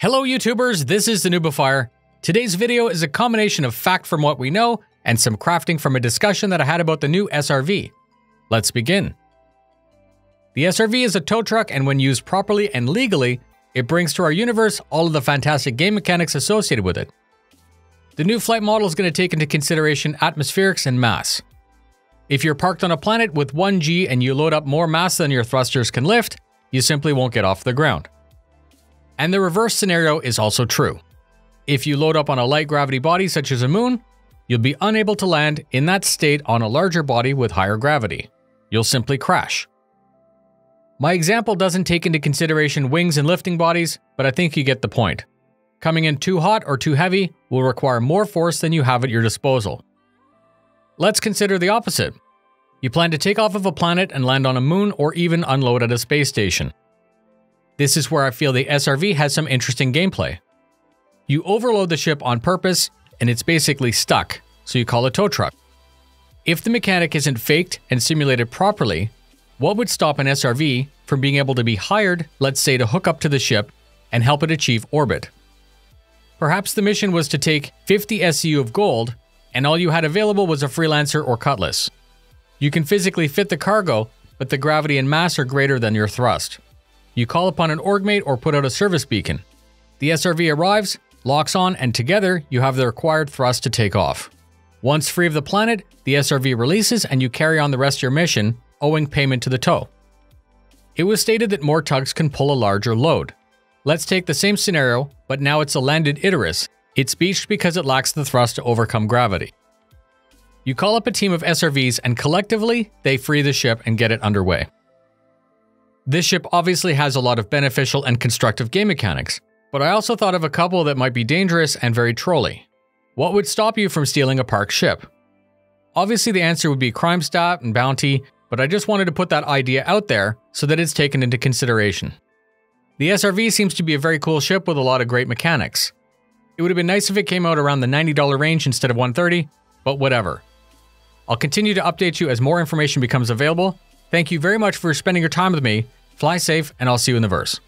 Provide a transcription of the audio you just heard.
Hello YouTubers, this is the Noobifier. Today's video is a combination of fact from what we know and some crafting from a discussion that I had about the new SRV. Let's begin. The SRV is a tow truck, and when used properly and legally, it brings to our universe all of the fantastic game mechanics associated with it. The new flight model is going to take into consideration atmospherics and mass. If you're parked on a planet with 1G and you load up more mass than your thrusters can lift, you simply won't get off the ground. And the reverse scenario is also true. If you load up on a light gravity body such as a moon, you'll be unable to land in that state on a larger body with higher gravity. You'll simply crash. My example doesn't take into consideration wings and lifting bodies, but I think you get the point. Coming in too hot or too heavy will require more force than you have at your disposal. Let's consider the opposite. You plan to take off of a planet and land on a moon or even unload at a space station. This is where I feel the SRV has some interesting gameplay. You overload the ship on purpose and it's basically stuck, so you call a tow truck. If the mechanic isn't faked and simulated properly, what would stop an SRV from being able to be hired, let's say, to hook up to the ship and help it achieve orbit? Perhaps the mission was to take 50 SCU of gold and all you had available was a freelancer or cutlass. You can physically fit the cargo, but the gravity and mass are greater than your thrust. You call upon an orgmate or put out a service beacon. The SRV arrives, locks on, and together you have the required thrust to take off. Once free of the planet, the SRV releases and you carry on the rest of your mission, owing payment to the tow. It was stated that more tugs can pull a larger load. Let's take the same scenario, but now it's a landed Icarus. It's beached because it lacks the thrust to overcome gravity. You call up a team of SRVs and collectively, they free the ship and get it underway. This ship obviously has a lot of beneficial and constructive game mechanics, but I also thought of a couple that might be dangerous and very trolly. What would stop you from stealing a parked ship? Obviously the answer would be crime stat and bounty, but I just wanted to put that idea out there so that it's taken into consideration. The SRV seems to be a very cool ship with a lot of great mechanics. It would have been nice if it came out around the $90 range instead of $130, but whatever. I'll continue to update you as more information becomes available. Thank you very much for spending your time with me. Fly safe, and I'll see you in the verse.